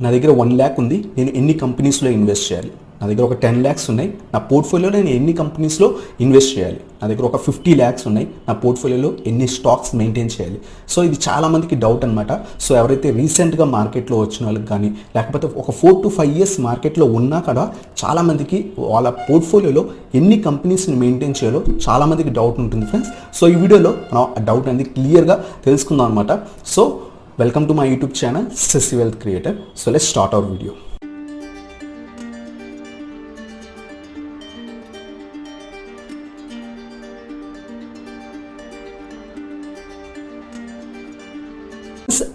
నా దగ్గర 1 lakh ఉంది, నేను ఎన్ని కంపెనీస్లో ఇన్వెస్ట్ చేయాలి? నా దగ్గర ఒక 10 lakhs ఉన్నాయి, నా పోర్ట్ఫోలియోలో నేను ఎన్ని కంపెనీస్లో ఇన్వెస్ట్ చేయాలి? నా దగ్గర ఒక 50 lakhs ఉన్నాయి, నా పోర్ట్ఫోలియోలో ఎన్ని స్టాక్స్ మెయింటైన్ చేయాలి? సో ఇది చాలామందికి డౌట్ అనమాట. సో ఎవరైతే రీసెంట్గా మార్కెట్లో వచ్చిన వాళ్ళకి కానీ, లేకపోతే ఒక 4 to 5 years మార్కెట్లో ఉన్నా కూడా చాలామందికి వాళ్ళ పోర్ట్ఫోలియోలో ఎన్ని కంపెనీస్ని మెయింటైన్ చేయాలో చాలామందికి డౌట్ ఉంటుంది ఫ్రెండ్స్. సో ఈ వీడియోలో మనం ఆ డౌట్ అనేది క్లియర్గా తెలుసుకుందాం అనమాట. So welcome to my YouTube channel Shashi wealth creator. So let's start our video.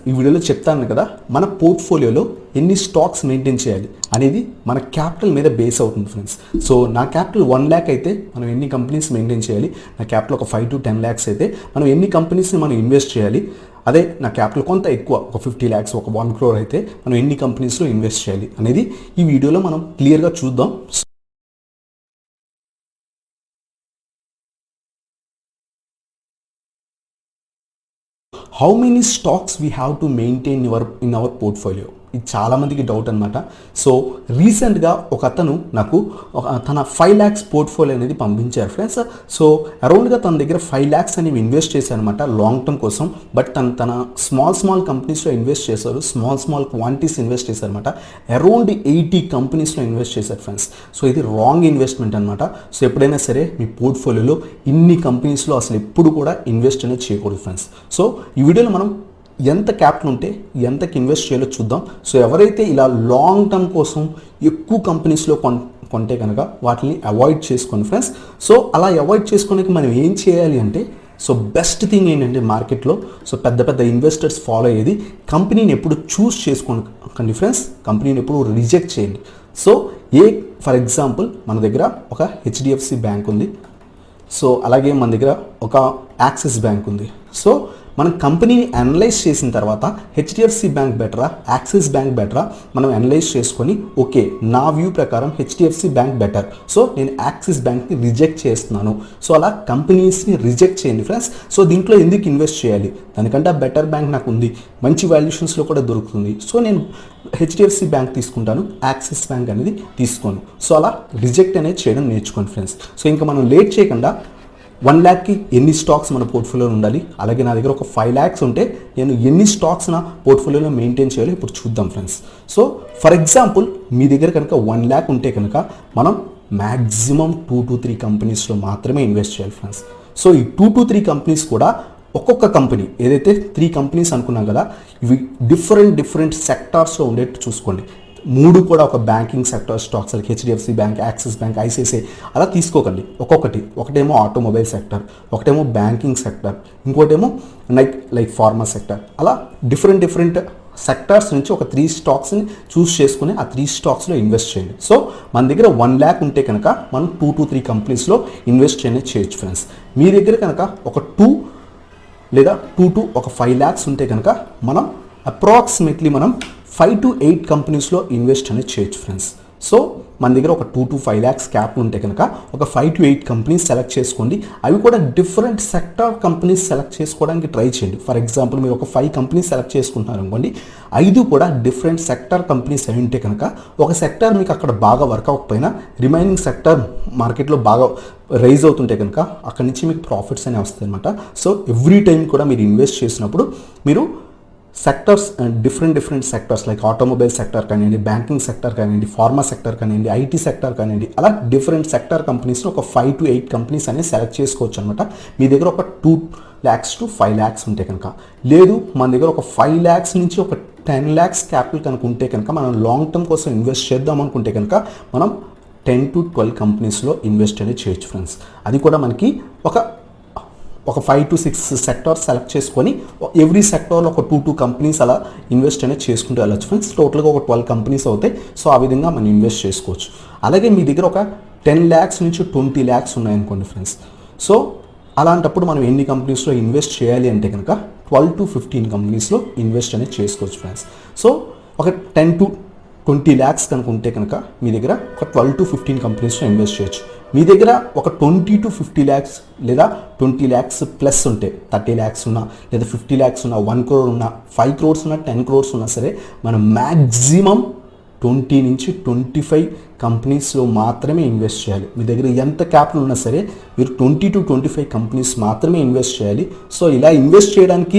ఈ వీడియోలో చెప్తాను కదా, మన పోర్ట్ఫోలియోలో ఎన్ని స్టాక్స్ మెయింటైన్ చేయాలి అనేది మన క్యాపిటల్ మీద బేస్ అవుతుంది ఫ్రెండ్స్. సో నా క్యాపిటల్ 1 lakh అయితే మనం ఎన్ని కంపెనీస్ మెయింటైన్ చేయాలి? నా క్యాపిటల్ ఒక 5 to 10 lakhs అయితే మనం ఎన్ని కంపెనీస్ని మనం ఇన్వెస్ట్ చేయాలి? అదే నా క్యాపిటల్ కొంత ఎక్కువ, ఒక 50 lakhs, ఒక 1 crore అయితే మనం ఎన్ని కంపెనీస్లో ఇన్వెస్ట్ చేయాలి అనేది ఈ వీడియోలో మనం క్లియర్గా చూద్దాం. How many stocks we have to maintain in our portfolio? ఇది చాలామందికి డౌట్ అనమాట. సో రీసెంట్గా ఒక అతను నాకు తన 5 lakhs పోర్ట్ఫోలియో అనేది పంపించారు ఫ్రెండ్స్. సో అరౌండ్గా తన దగ్గర 5 lakhs అనేవి ఇన్వెస్ట్ చేశారనమాట లాంగ్ టర్మ్ కోసం. బట్ తన స్మాల్ కంపెనీస్లో ఇన్వెస్ట్ చేశారు, స్మాల్ క్వాంటిటీస్ ఇన్వెస్ట్ చేశారనమాట. అరౌండ్ 80 కంపెనీస్లో ఇన్వెస్ట్ చేశారు ఫ్రెండ్స్. సో ఇది రాంగ్ ఇన్వెస్ట్మెంట్ అనమాట. సో ఎప్పుడైనా సరే మీ పోర్ట్ఫోలియోలో ఇన్ని కంపెనీస్లో అసలు ఎప్పుడు కూడా ఇన్వెస్ట్ అనేది చేయకూడదు ఫ్రెండ్స్. సో ఈ వీడియోలో మనం ఎంత క్యాపిటల్ ఉంటే ఎంతకి ఇన్వెస్ట్ చేయాలో చూద్దాం. సో ఎవరైతే ఇలా లాంగ్ టర్మ్ కోసం ఎక్కువ కంపెనీస్లో కొంటే కనుక వాటిని అవాయిడ్ చేసుకోండి ఫ్రెండ్స్. సో అలా అవాయిడ్ చేసుకోవడానికి మనం ఏం చేయాలి అంటే, సో బెస్ట్ థింగ్ ఏంటంటే మార్కెట్లో సో పెద్ద ఇన్వెస్టర్స్ ఫాలో అయ్యేది, కంపెనీని ఎప్పుడు చూస్ చేసుకోండి ఫ్రెండ్స్, కంపెనీని ఎప్పుడు రిజెక్ట్ చేయండి. సో ఫర్ ఎగ్జాంపుల్ మన దగ్గర ఒక HDFC బ్యాంక్ ఉంది, సో అలాగే మన దగ్గర ఒక యాక్సిస్ బ్యాంక్ ఉంది. సో మనం కంపెనీని అనలైజ్ చేసిన తర్వాత HDFC బ్యాంక్ బెటరా, యాక్సిస్ బ్యాంక్ బెటరా మనం అనలైజ్ చేసుకొని, ఓకే నా వ్యూ ప్రకారం HDFC బ్యాంక్ బెటర్, సో నేను యాక్సిస్ బ్యాంక్ని రిజెక్ట్ చేస్తున్నాను. సో అలా కంపెనీస్ని రిజెక్ట్ చేయండి ఫ్రెండ్స్. సో దీంట్లో ఎందుకు ఇన్వెస్ట్ చేయాలి? దానికంటే బెటర్ బ్యాంక్ నాకు ఉంది, మంచి వాల్యుయేషన్స్లో కూడా దొరుకుతుంది, సో నేను HDFC బ్యాంక్ తీసుకుంటాను, యాక్సిస్ బ్యాంక్ అనేది తీసుకోను. సో అలా రిజెక్ట్ అనేది చేయడం నేర్చుకోండి ఫ్రెండ్స్. సో ఇంకా మనం లేట్ చేయకుండా 1 lakhకి ఎన్ని స్టాక్స్ మన పోర్ట్ఫోలియోలో ఉండాలి, అలాగే నా దగ్గర ఒక 5 lakhs ఉంటే నేను ఎన్ని స్టాక్స్ నా పోర్ట్ఫోలియోలో మెయింటైన్ చేయాలో ఇప్పుడు చూద్దాం ఫ్రెండ్స్. సో ఫర్ ఎగ్జాంపుల్ మీ దగ్గర కనుక 1 lakh ఉంటే కనుక మనం మ్యాక్సిమం 2 to 3 కంపెనీస్లో మాత్రమే ఇన్వెస్ట్ చేయాలి ఫ్రెండ్స్. సో ఈ 2 to 3 కంపెనీస్ కూడా ఒక్కొక్క కంపెనీ, ఏదైతే 3 కంపెనీస్ అనుకున్నాం కదా, ఇవి డిఫరెంట్ సెక్టార్స్లో ఉండేట్టు చూసుకోండి. 3 కూడా ఒక banking sector stocks, like HDFC bank, axis bank, ICICI అలా తీసుకోకండి. ఒకటేమో ఆటోమొబైల్ సెక్టర్, ఒకటేమో బ్యాంకింగ్ సెక్టర్, ఇంకోటేమో లైక్ ఫార్మా సెక్టర్. అలా డిఫరెంట్ సెక్టార్స్ నుంచి ఒక 3 స్టాక్స్ని చూస్ చేసుకుని ఆ 3 స్టాక్స్లో ఇన్వెస్ట్ చేయండి. సో మన దగ్గర 1 lakh ఉంటే కనుక మనం 2 to 3 కంపెనీస్లో ఇన్వెస్ట్ చేయొచ్చు ఫ్రెండ్స్. మీ దగ్గర కనుక ఒక 2 లేదా 2 to 5 lakhs ఉంటే కనుక మనం అప్రాక్సిమేట్లీ మనం 5 to 8 కంపెనీస్లో ఇన్వెస్ట్ అనేది చేయొచ్చు ఫ్రెండ్స్. సో మన దగ్గర ఒక 2 to 5 lakhs క్యాప్ ఉంటే కనుక ఒక 5 to 8 కంపెనీస్ సెలెక్ట్ చేసుకోండి. అవి కూడా డిఫరెంట్ సెక్టార్ కంపెనీస్ సెలెక్ట్ చేసుకోవడానికి ట్రై చేయండి. ఫర్ ఎగ్జాంపుల్ మీరు ఒక 5 కంపెనీస్ సెలెక్ట్ చేసుకుంటున్నారు అనుకోండి, 5 కూడా డిఫరెంట్ సెక్టార్ కంపెనీస్ అవి ఉంటే కనుక ఒక సెక్టార్ మీకు అక్కడ బాగా వర్క్ అవ్వకపోయినా రిమైనింగ్ సెక్టార్ మార్కెట్లో బాగా రైజ్ అవుతుంటే కనుక అక్కడి నుంచి మీకు ప్రాఫిట్స్ అనేవి వస్తాయి అనమాట. సో ఎవ్రీ టైం కూడా మీరు ఇన్వెస్ట్ చేసినప్పుడు మీరు sectors, different sectors like automobile sector కానివ్వండి, బ్యాంకింగ్ సెక్టర్ కానివ్వండి, ఫార్మా సెక్టర్ కానివ్వండి, IT సెక్టర్ కానివ్వండి, అలా డిఫరెంట్ సెక్టర్ కంపెనీస్లో ఒక 5 to 8 కంపెనీస్ అనేది సెలెక్ట్ చేసుకోవచ్చు అనమాట. మీ దగ్గర ఒక 2 lakhs to 5 lakhs ఉంటే కనుక, లేదు మన దగ్గర ఒక 5 lakhs నుంచి ఒక 10 lakhs క్యాపిటల్ కనుక ఉంటే కనుక, మనం లాంగ్ టర్మ్ కోసం ఇన్వెస్ట్ చేద్దాం అనుకుంటే కనుక మనం 10 to 12 కంపెనీస్లో ఇన్వెస్ట్ అనేది చేయొచ్చు ఫ్రెండ్స్. అది కూడా మనకి ఒక 5 to 6 సెక్టార్స్ సెలెక్ట్ చేసుకొని ఎవ్రీ సెక్టార్లో ఒక 2 కంపెనీస్ అలా ఇన్వెస్ట్ అనేది చేసుకుంటూ వెళ్ళచ్చు ఫ్రెండ్స్. టోటల్గా ఒక 12 కంపెనీస్ అవుతాయి. సో ఆ విధంగా మనం ఇన్వెస్ట్ చేసుకోవచ్చు. అలాగే మీ దగ్గర ఒక 10 lakhs నుంచి 20 lakhs ఉన్నాయనుకోండి ఫ్రెండ్స్. సో అలాంటప్పుడు మనం ఎన్ని కంపెనీస్లో ఇన్వెస్ట్ చేయాలి అంటే కనుక 12 to 15 కంపెనీస్లో ఇన్వెస్ట్ అనేది చేసుకోవచ్చు ఫ్రెండ్స్. సో ఒక 10 to 20 lakhs కనుక ఉంటే కనుక మీ దగ్గర ఒక 12 to 15 కంపెనీస్లో ఇన్వెస్ట్ చేయొచ్చు. మీ దగ్గర ఒక 20 to 50 ల్యాక్స్ లేదా 20 ల్యాక్స్ ప్లస్ ఉంటే 30 ల్యాక్స్ ఉన్నా లేదా 50 ల్యాక్స్ ఉన్నా 1 crore ఉన్నా 5 crores ఉన్నా 10 crores ఉన్నా సరే మనం మ్యాక్సిమం 20 నుంచి 25 కంపెనీస్లో మాత్రమే ఇన్వెస్ట్ చేయాలి. మీ దగ్గర ఎంత క్యాపిటల్ ఉన్నా సరే మీరు 20 to 25 కంపెనీస్ మాత్రమే ఇన్వెస్ట్ చేయాలి. సో ఇలా ఇన్వెస్ట్ చేయడానికి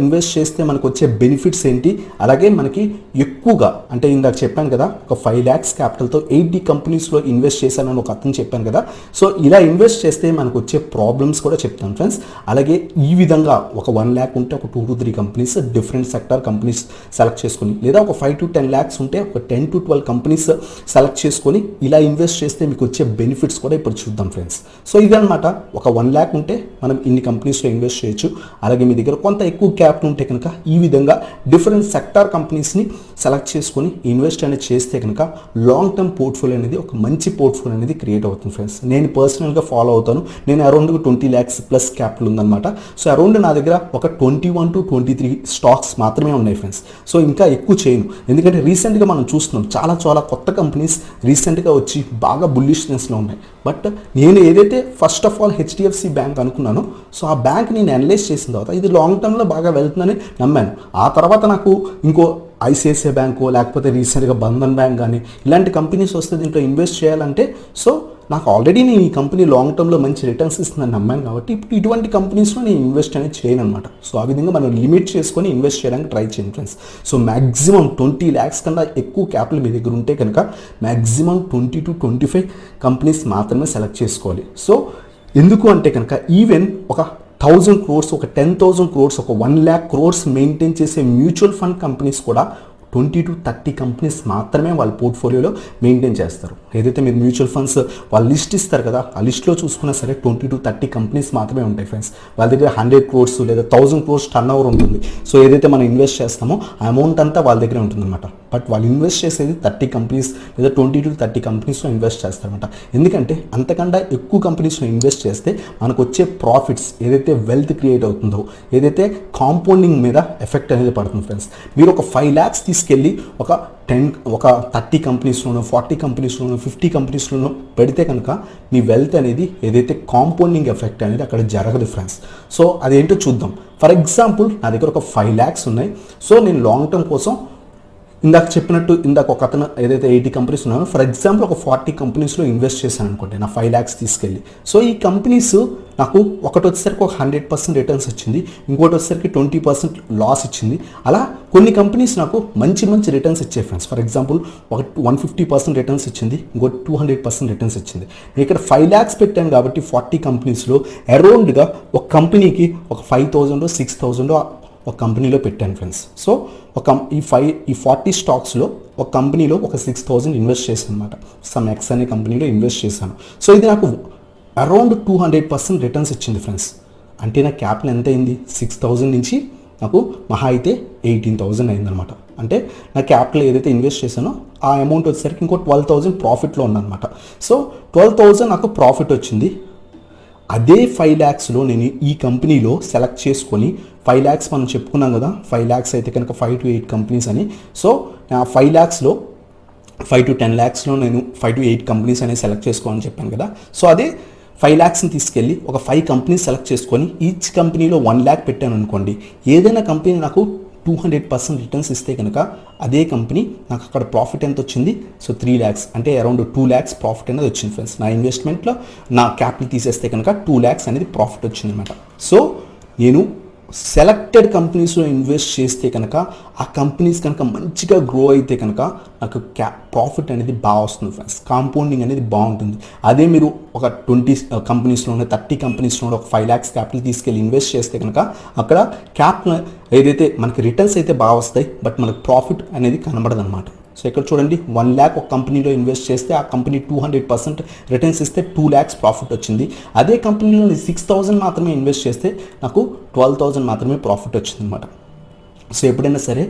ఇన్వెస్ట్ చేస్తే మనకు వచ్చే బెనిఫిట్స్ ఏంటి, అలాగే మనకి ఎక్కువగా అంటే ఇందాక చెప్పాను కదా ఒక 5 lakhs క్యాపిటల్తో 80 కంపెనీస్లో ఇన్వెస్ట్ చేశానని ఒక అతను చెప్పాను కదా. సో ఇలా ఇన్వెస్ట్ చేస్తే మనకు వచ్చే ప్రాబ్లమ్స్ కూడా చెప్తాను ఫ్రెండ్స్. అలాగే ఈ విధంగా ఒక 1 lakh ఉంటే ఒక 2 to 3 companies different sector companies select చేసుకుని, లేదా ఒక 5 to 10 lakhs ఉంటే ఒక 10 to 12 కంపెనీస్ సెలెక్ట్ చేసుకొని ఇలా ఇన్వెస్ట్ చేస్తే మీకు వచ్చే బెనిఫిట్స్ కూడా ఇప్పుడు చూద్దాం ఫ్రెండ్స్. సో ఇదన్నమాట, ఒక 1 lakh ఉంటే మనం ఇన్ని కంపెనీస్లో ఇన్వెస్ట్ చేయొచ్చు. అలాగే మీ దగ్గర కొంత ఎక్కువ క్యాపిటల్ ఉంటే కనుక ఈ విధంగా డిఫరెంట్ సెక్టార్ కంపెనీస్ని సెలెక్ట్ చేసుకొని ఇన్వెస్ట్ అనేది చేస్తే కనుక లాంగ్ టర్మ్ పోర్ట్ఫోలియో అనేది ఒక మంచి పోర్ట్ఫోలియో అనేది క్రియేట్ అవుతుంది ఫ్రెండ్స్. నేను పర్సనల్గా ఫాలో అవుతాను. నేను అరౌండ్ 20 lakhs ప్లస్ క్యాపిటల్ ఉందన్నమాట. సో అరౌండ్ నా దగ్గర ఒక 21 to 23 స్టాక్స్ మాత్రమే ఉన్నాయి ఫ్రెండ్స్. సో ఇంకా ఎక్కువ చేయను, ఎందుకంటే రీసెంట్గా మనం చూస్తున్నాం చాలా కొత్త కంపెనీస్ రీసెంట్గా వచ్చి బాగా బుల్లిష్నెస్లో ఉన్నాయి. బట్ నేను ఏదైతే first of all HDFC bank అనుకున్నానో, సో ఆ బ్యాంక్ నేను అనలైజ్ చేసిన తర్వాత ఇది లాంగ్ టర్మ్లో బాగా వెళ్తుందని నమ్మాను. ఆ తర్వాత నాకు ఇంకో ఐసిఐసిఐ బ్యాంకు లేకపోతే రీసెంట్గా బంధన్ బ్యాంక్ కానీ ఇలాంటి కంపెనీస్ వస్తే దీంట్లో ఇన్వెస్ట్ చేయాలంటే, సో నాకు ఆల్రెడీ నేను ఈ కంపెనీ లాంగ్ టర్మ్లో మంచి రిటర్న్స్ ఇస్తుందని నమ్మాను కాబట్టి ఇప్పుడు ఇటువంటి కంపెనీస్లో నేను ఇన్వెస్ట్ అనేది చేయను అనమాట. సో ఆ విధంగా మనం లిమిట్ చేసుకొని ఇన్వెస్ట్ చేయడానికి ట్రై చేయండి ఫ్రెండ్స్. సో మ్యాక్సిమం 20 lakhs కన్నా ఎక్కువ క్యాపిటల్ మీ దగ్గర ఉంటే కనుక మ్యాక్సిమం 20 to 25 కంపెనీస్ మాత్రమే సెలెక్ట్ చేసుకోవాలి. సో ఎందుకు అంటే కనుక ఈవెన్ ఒక 1000 crores, ఒక 10,000 crores, ఒక 1 lakh crores మెయింటైన్ చేసే మ్యూచువల్ ఫండ్ కంపెనీస్ కూడా 20 to 30 కంపెనీస్ మాత్రమే వాళ్ళ పోర్ట్ఫోలియోలో మెయింటైన్ చేస్తారు. ఏదైతే మీరు మ్యూచువల్ ఫండ్స్ వాళ్ళు లిస్ట్ ఇస్తారు కదా, ఆ లిస్ట్లో చూసుకున్నా సరే 20 to 30 కంపెనీస్ మాత్రమే ఉంటాయి ఫ్రెండ్స్. వాళ్ళ దగ్గర 100 crores లేదా 1000 crores టర్న్ ఓవర్ ఉంటుంది. సో ఏదైతే మనం ఇన్వెస్ట్ చేస్తామో ఆ అమౌంట్ అంతా వాళ్ళ దగ్గరే ఉంటుందన్నమాట. బట్ వాళ్ళు ఇన్వెస్ట్ చేసేది 30 కంపెనీస్ లేదా 20 to 30 కంపెనీస్లో ఇన్వెస్ట్ చేస్తారన్నమాట. ఎందుకంటే అంతకన్నా ఎక్కువ కంపెనీస్లో ఇన్వెస్ట్ చేస్తే మనకు వచ్చే ప్రాఫిట్స్ ఏదైతే వెల్త్ క్రియేట్ అవుతుందో, ఏదైతే కాంపౌండింగ్ మీద ఎఫెక్ట్ అనేది పడుతుంది ఫ్రెండ్స్. మీరు ఒక 5 lakhs తీసుకెళ్ళి ఒక 30 కంపెనీస్లోనో 40 కంపెనీస్లోనో 50 కంపెనీస్లోనో పెడితే కనుక మీ వెల్త్ అనేది ఏదైతే కాంపౌండింగ్ ఎఫెక్ట్ అనేది అక్కడ జరగదు ఫ్రెండ్స్. సో అదేంటో చూద్దాం. ఫర్ ఎగ్జాంపుల్ నా దగ్గర ఒక 5 lakhs ఉన్నాయి. సో నేను లాంగ్ టర్మ్ కోసం ఇందాక చెప్పినట్టు ఒక అతను ఏదైతే 80 కంపెనీస్ ఉన్నాయో ఫర్ ఎగ్జాంపుల్ ఒక 40 కంపెనీస్లో ఇన్వెస్ట్ చేశాను అనుకోండి నా 5 lakhs తీసుకెళ్ళి. సో ఈ కంపెనీస్ నాకు ఒకటి వచ్చేసరికి ఒక 100% రిటర్న్స్ వచ్చింది, ఇంకోటి వచ్చేసరికి 20% లాస్ ఇచ్చింది. అలా కొన్ని కంపెనీస్ నాకు మంచి రిటర్న్స్ ఇచ్చాయి ఫ్రెండ్స్. ఫర్ ఎగ్జాంపుల్ ఒక 150% రిటర్న్స్ ఇచ్చింది, ఇంకోటి 200% రిటర్న్స్ ఇచ్చింది. నేను ఇక్కడ 5 lakhs పెట్టాను కాబట్టి 40 కంపెనీస్లో అరౌండ్గా ఒక కంపెనీకి ఒక 5,000 6,000 ఒక కంపెనీలో పెట్టాను ఫ్రెండ్స్. సో ఈ 40 స్టాక్స్లో ఒక కంపెనీలో ఒక 6,000 ఇన్వెస్ట్ చేశాను అనమాట. సమ్ ఎక్స్ అనే కంపెనీలో ఇన్వెస్ట్ చేశాను. సో ఇది నాకు అరౌండ్ 200% రిటర్న్స్ ఇచ్చింది ఫ్రెండ్స్. అంటే నా క్యాపిటల్ ఎంత అయింది, 6,000 నుంచి నాకు మహా అయితే 18,000 అయిందనమాట. అంటే నా క్యాపిటల్ ఏదైతే ఇన్వెస్ట్ చేశానో ఆ అమౌంట్ వచ్చేసరికి ఇంకో 12,000 ప్రాఫిట్లో ఉందన్నమాట. సో 12,000 నాకు ప్రాఫిట్ వచ్చింది. అదే 5 lakhsలో నేను ఈ కంపెనీలో సెలెక్ట్ చేసుకొని 5 lakhs మనం చెప్పుకున్నాం కదా, 5 lakhs అయితే కనుక 5 to 8 కంపెనీస్ అని. సో 5 lakhsలో 5 to 10 lakhsలో నేను 5 to 8 కంపెనీస్ అనేది సెలెక్ట్ చేసుకోవాలని చెప్పాను కదా. సో అదే 5 lakhsని తీసుకెళ్ళి ఒక 5 కంపెనీస్ సెలెక్ట్ చేసుకొని ఈచ్ కంపెనీలో 1 lakh పెట్టాను అనుకోండి. ఏదైనా కంపెనీ నాకు 200% రిటర్న్స్ ఇస్తే కనుక అదే కంపెనీ నాకు అక్కడ ప్రాఫిట్ ఎంత వచ్చింది, సో 3 lakhs అంటే అరౌండ్ 2 lakhs ప్రాఫిట్ అనేది వచ్చింది ఫ్రెండ్స్. నా ఇన్వెస్ట్మెంట్లో నా క్యాపిటల్ తీసేస్తే కనుక 2 lakhs అనేది ప్రాఫిట్ వచ్చింది అనమాట. సో నేను సెలెక్టెడ్ కంపెనీస్లో ఇన్వెస్ట్ చేస్తే కనుక ఆ కంపెనీస్ కనుక మంచిగా గ్రో అయితే కనుక నాకు ప్రాఫిట్ అనేది బాగా వస్తుంది ఫ్రెండ్స్. కాంపౌండింగ్ అనేది బాగుంటుంది. అదే మీరు ఒక 20 కంపెనీస్లోనే 30 కంపెనీస్లో ఒక 5 lakhs క్యాపిటల్ తీసుకెళ్ళి ఇన్వెస్ట్ చేస్తే కనుక అక్కడ క్యాపిటల్ ఏదైతే మనకి రిటర్న్స్ అయితే బాగా వస్తాయి, బట్ మనకు ప్రాఫిట్ అనేది కనబడదు అనమాట. సో ఇక్కడ చూడండి 1 lakh ఒక కంపెనీలో ఇన్వెస్ట్ చేస్తే ఆ కంపెనీ 200% రిటర్న్స్ ఇస్తే 2 lakhs ప్రాఫిట్ వచ్చింది. అదే కంపెనీలో 6,000 మాత్రమే ఇన్వెస్ట్ చేస్తే నాకు 12,000 మాత్రమే ప్రాఫిట్ వచ్చింది అనమాట. సో ఎప్పుడైనా సరే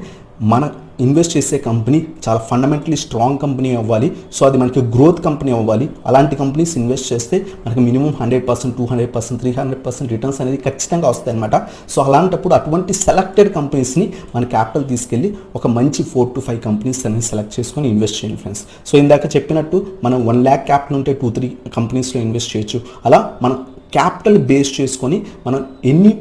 మన ఇన్వెస్ట్ చేసే కంపెనీ చాలా ఫండమెంటలీ స్ట్రాంగ్ కంపెనీ అవ్వాలి. సో అది మనకి గ్రోత్ కంపెనీ అవ్వాలి. అలాంటి కంపెనీస్ ఇన్వెస్ట్ చేస్తే మనకి మినిమం 100%, 200%, 300% రిటర్న్స్ అనేది ఖచ్చితంగా వస్తాయి అనమాట. సో అలాంటప్పుడు అటువంటి సెలెక్టెడ్ కంపెనీస్ని మన క్యాపిటల్ తీసుకెళ్ళి ఒక మంచి 4 to 5 కంపెనీస్ అనేది సెలెక్ట్ చేసుకొని ఇన్వెస్ట్ చేయండి ఫ్రెండ్స్. సో ఇందాక చెప్పినట్టు మనం 1 lakh క్యాపిటల్ ఉంటే 2-3 కంపెనీస్లో ఇన్వెస్ట్ చేయొచ్చు. అలా మనం క్యాపిటల్ బేస్ చేసుకొని మనం ఎన్ని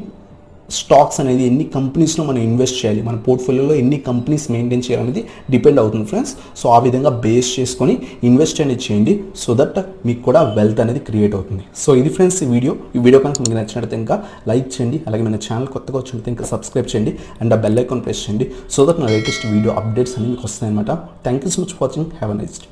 స్టాక్స్ అనేది ఎన్ని కంపెనీస్లో మనం ఇన్వెస్ట్ చేయాలి, మన పోర్ట్ఫోలియోలో ఎన్ని కంపెనీస్ మెయింటైన్ చేయాలనేది డిపెండ్ అవుతుంది ఫ్రెండ్స్. సో ఆ విధంగా బేస్ చేసుకొని ఇన్వెస్ట్ అనేది చేయండి. సో దట్ మీకు కూడా వెల్త్ అనేది క్రియేట్ అవుతుంది. సో ఇది ఫ్రెండ్స్ ఈ వీడియో కనుక మీకు నచ్చినట్లయితే ఇంకా లైక్ చేయండి. అలాగే మన ఛానల్ కొత్తగా వచ్చినట్లయితే ఇంకా సబ్స్క్రైబ్ చేయండి అండ్ ఆ బెల్ ఐకాన్ ప్రెస్ చేయండి. సో దట్ నా లేటెస్ట్ వీడియో అప్డేట్స్ అనేవి మీకు వస్తాయి అనమాట. Thank you so much for watching. Have a nice day.